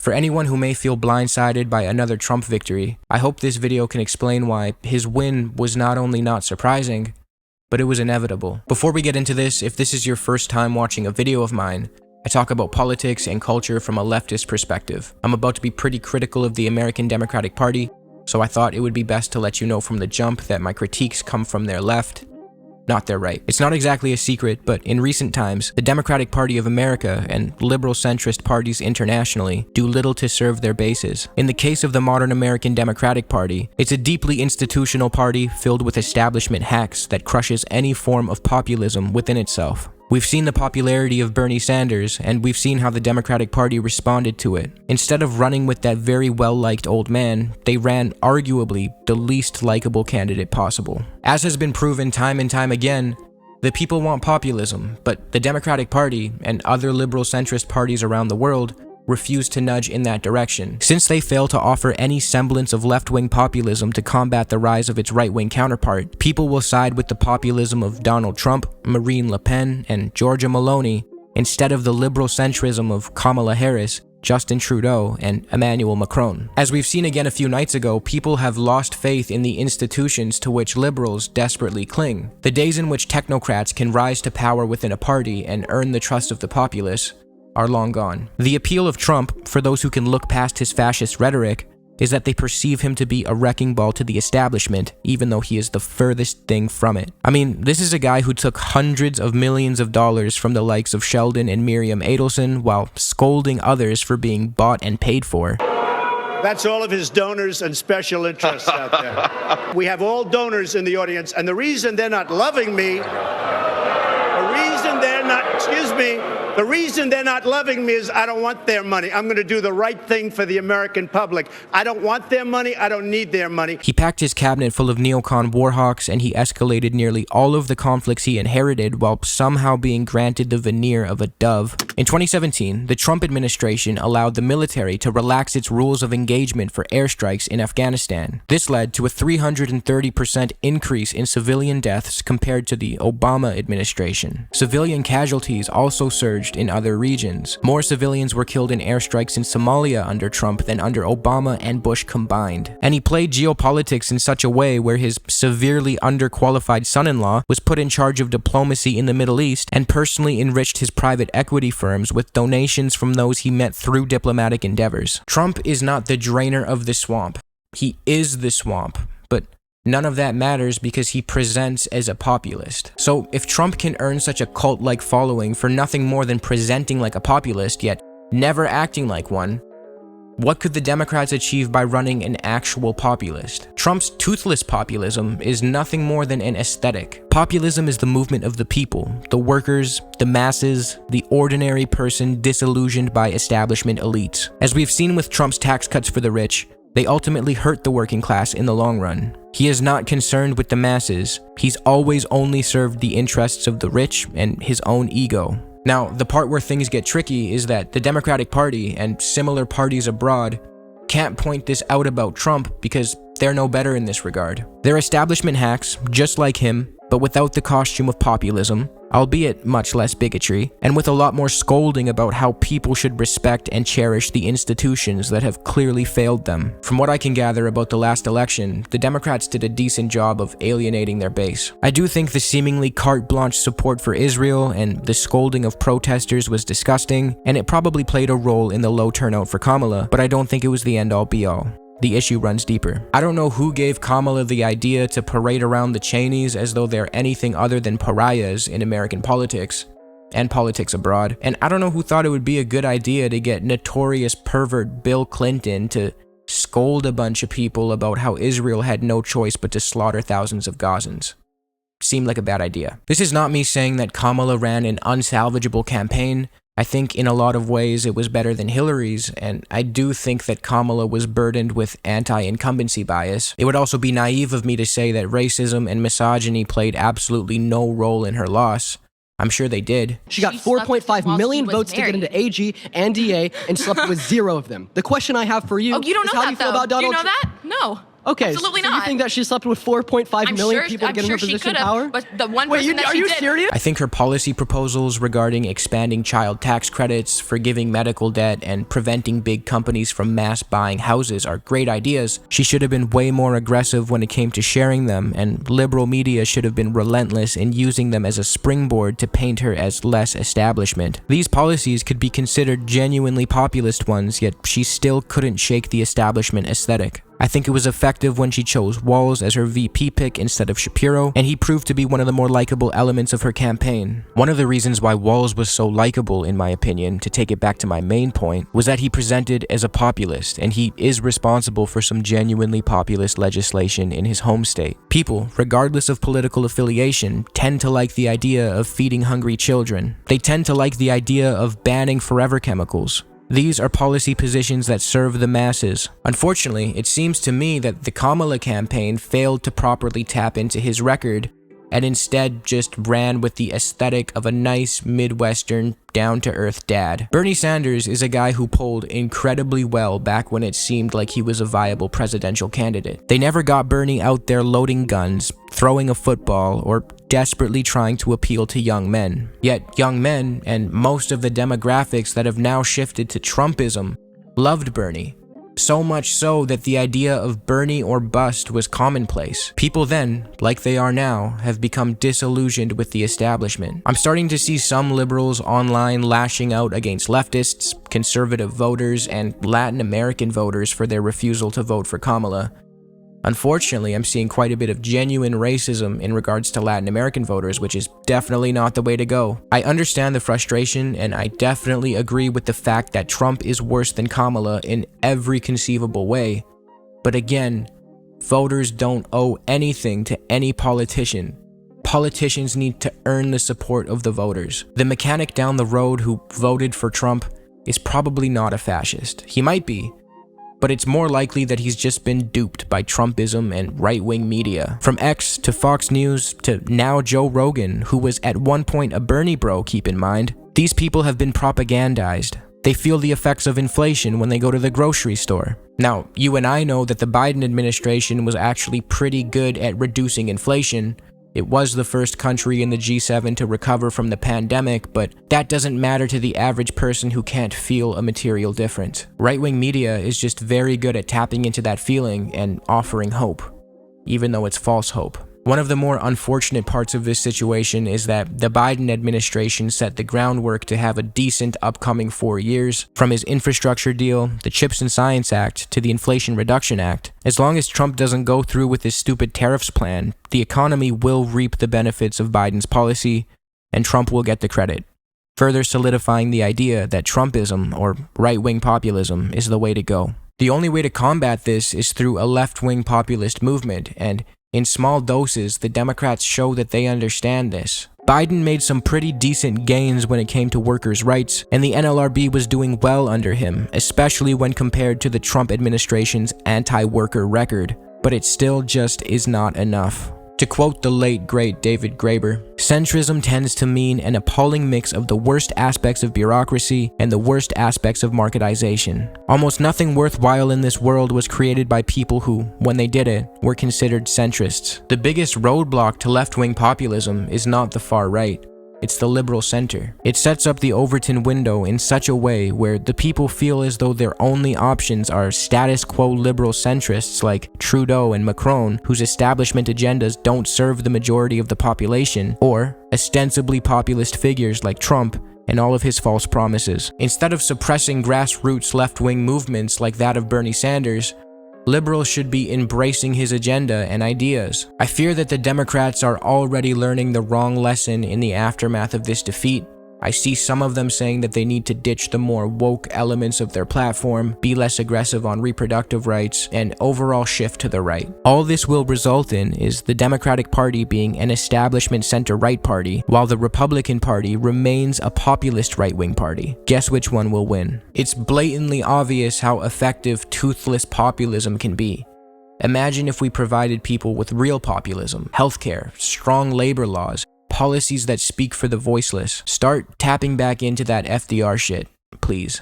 For anyone who may feel blindsided by another Trump victory, I hope this video can explain why his win was not only not surprising, but it was inevitable. Before we get into this, if this is your first time watching a video of mine, I talk about politics and culture from a leftist perspective. I'm about to be pretty critical of the American Democratic Party, so I thought it would be best to let you know from the jump that my critiques come from their left, not their right. It's not exactly a secret, but in recent times, the Democratic Party of America and liberal centrist parties internationally do little to serve their bases. In the case of the modern American Democratic Party, it's a deeply institutional party filled with establishment hacks that crushes any form of populism within itself. We've seen the popularity of Bernie Sanders, and we've seen how the Democratic Party responded to it. Instead of running with that very well-liked old man, they ran arguably the least likable candidate possible. As has been proven time and time again, the people want populism, but the Democratic Party and other liberal centrist parties around the world refuse to nudge in that direction. Since they fail to offer any semblance of left-wing populism to combat the rise of its right-wing counterpart, people will side with the populism of Donald Trump, Marine Le Pen, and Giorgia Meloni instead of the liberal centrism of Kamala Harris, Justin Trudeau, and Emmanuel Macron. As we've seen again a few nights ago, people have lost faith in the institutions to which liberals desperately cling. The days in which technocrats can rise to power within a party and earn the trust of the populace are long gone. The appeal of Trump, for those who can look past his fascist rhetoric, is that they perceive him to be a wrecking ball to the establishment, even though he is the furthest thing from it. I mean, this is a guy who took hundreds of millions of dollars from the likes of Sheldon and Miriam Adelson while scolding others for being bought and paid for. That's all of his donors and special interests out there. We have all donors in the audience, and the reason they're not loving me, the reason they're not loving me is I don't want their money. I'm going to do the right thing for the American public. I don't want their money. I don't need their money. He packed his cabinet full of neocon warhawks, and he escalated nearly all of the conflicts he inherited while somehow being granted the veneer of a dove. In 2017, the Trump administration allowed the military to relax its rules of engagement for airstrikes in Afghanistan. This led to a 330% increase in civilian deaths compared to the Obama administration. Civilian casualties also surged in other regions. More civilians were killed in airstrikes in Somalia under Trump than under Obama and Bush combined. And he played geopolitics in such a way where his severely underqualified son-in-law was put in charge of diplomacy in the Middle East and personally enriched his private equity firms with donations from those he met through diplomatic endeavors. Trump is not the drainer of the swamp. He is the swamp, but none of that matters because he presents as a populist. So if Trump can earn such a cult-like following for nothing more than presenting like a populist yet never acting like one, what could the Democrats achieve by running an actual populist? Trump's toothless populism is nothing more than an aesthetic. Populism is the movement of the people, the workers, the masses, the ordinary person disillusioned by establishment elites. As we've seen with Trump's tax cuts for the rich, they ultimately hurt the working class in the long run. He is not concerned with the masses. He's always only served the interests of the rich and his own ego. Now, the part where things get tricky is that the Democratic Party and similar parties abroad can't point this out about Trump because they're no better in this regard. They're establishment hacks, just like him, but without the costume of populism, albeit much less bigotry, and with a lot more scolding about how people should respect and cherish the institutions that have clearly failed them. From what I can gather about the last election, the Democrats did a decent job of alienating their base. I do think the seemingly carte blanche support for Israel and the scolding of protesters was disgusting, and it probably played a role in the low turnout for Kamala, but I don't think it was the end-all be-all. The issue runs deeper. I don't know who gave Kamala the idea to parade around the Cheneys as though they're anything other than pariahs in American politics and politics abroad. And I don't know who thought it would be a good idea to get notorious pervert Bill Clinton to scold a bunch of people about how Israel had no choice but to slaughter thousands of Gazans. Seemed like a bad idea. This is not me saying that Kamala ran an unsalvageable campaign. I think in a lot of ways it was better than Hillary's, and I do think that Kamala was burdened with anti-incumbency bias. It would also be naive of me to say that racism and misogyny played absolutely no role in her loss. I'm sure they did. She got 4.5 million votes to get into AG and DA and slept with 0 of them. The question I have for you, you don't know is how that, do you feel though. about Donald Do you know Trump? that? No. Okay, Absolutely so not. you think that she slept with 4.5 million people to get in her she position could of power? have, but the one Wait, person that are she you did. serious? I think her policy proposals regarding expanding child tax credits, forgiving medical debt, and preventing big companies from mass buying houses are great ideas. She should have been way more aggressive when it came to sharing them, and liberal media should have been relentless in using them as a springboard to paint her as less establishment. These policies could be considered genuinely populist ones, yet she still couldn't shake the establishment aesthetic. I think it was effective when she chose Walz as her VP pick instead of Shapiro, and he proved to be one of the more likable elements of her campaign. One of the reasons why Walz was so likable, in my opinion, to take it back to my main point, was that he presented as a populist, and he is responsible for some genuinely populist legislation in his home state. People, regardless of political affiliation, tend to like the idea of feeding hungry children. They tend to like the idea of banning forever chemicals. These are policy positions that serve the masses. Unfortunately, it seems to me that the Kamala campaign failed to properly tap into his record and instead just ran with the aesthetic of a nice Midwestern, down-to-earth dad. Bernie Sanders is a guy who polled incredibly well back when it seemed like he was a viable presidential candidate. They never got Bernie out there loading guns, throwing a football, or desperately trying to appeal to young men. Yet young men, and most of the demographics that have now shifted to Trumpism, loved Bernie. So much so that the idea of Bernie or bust was commonplace. People then, like they are now, have become disillusioned with the establishment. I'm starting to see some liberals online lashing out against leftists, conservative voters, and Latin American voters for their refusal to vote for Kamala. Unfortunately, I'm seeing quite a bit of genuine racism in regards to Latin American voters, which is definitely not the way to go. I understand the frustration, and I definitely agree with the fact that Trump is worse than Kamala in every conceivable way. But again, voters don't owe anything to any politician. Politicians need to earn the support of the voters. The mechanic down the road who voted for Trump is probably not a fascist. He might be, but it's more likely that he's just been duped by Trumpism and right-wing media. From X to Fox News to now Joe Rogan, who was at one point a Bernie bro, keep in mind. These people have been propagandized. They feel the effects of inflation when they go to the grocery store. Now, you and I know that the Biden administration was actually pretty good at reducing inflation. It was the first country in the G7 to recover from the pandemic, but that doesn't matter to the average person who can't feel a material difference. Right-wing media is just very good at tapping into that feeling and offering hope, even though it's false hope. One of the more unfortunate parts of this situation is that the Biden administration set the groundwork to have a decent upcoming 4 years, from his infrastructure deal, the CHIPS and Science Act, to the Inflation Reduction Act. As long as Trump doesn't go through with his stupid tariffs plan, the economy will reap the benefits of Biden's policy, and Trump will get the credit, further solidifying the idea that Trumpism, or right-wing populism, is the way to go. The only way to combat this is through a left-wing populist movement, and in small doses, the Democrats show that they understand this. Biden made some pretty decent gains when it came to workers' rights, and the NLRB was doing well under him, especially when compared to the Trump administration's anti-worker record. But it still just is not enough. To quote the late great David Graeber, centrism tends to mean an appalling mix of the worst aspects of bureaucracy and the worst aspects of marketization. Almost nothing worthwhile in this world was created by people who, when they did it, were considered centrists. The biggest roadblock to left-wing populism is not the far right. It's the liberal center. It sets up the Overton window in such a way where the people feel as though their only options are status quo liberal centrists like Trudeau and Macron, whose establishment agendas don't serve the majority of the population, or ostensibly populist figures like Trump and all of his false promises. Instead of suppressing grassroots left-wing movements like that of Bernie Sanders, liberals should be embracing his agenda and ideas. I fear that the Democrats are already learning the wrong lesson in the aftermath of this defeat. I see some of them saying that they need to ditch the more woke elements of their platform, be less aggressive on reproductive rights, and overall shift to the right. All this will result in is the Democratic Party being an establishment center-right party, while the Republican Party remains a populist right-wing party. Guess which one will win? It's blatantly obvious how effective toothless populism can be. Imagine if we provided people with real populism, healthcare, strong labor laws, policies that speak for the voiceless. Start tapping back into that FDR shit, please.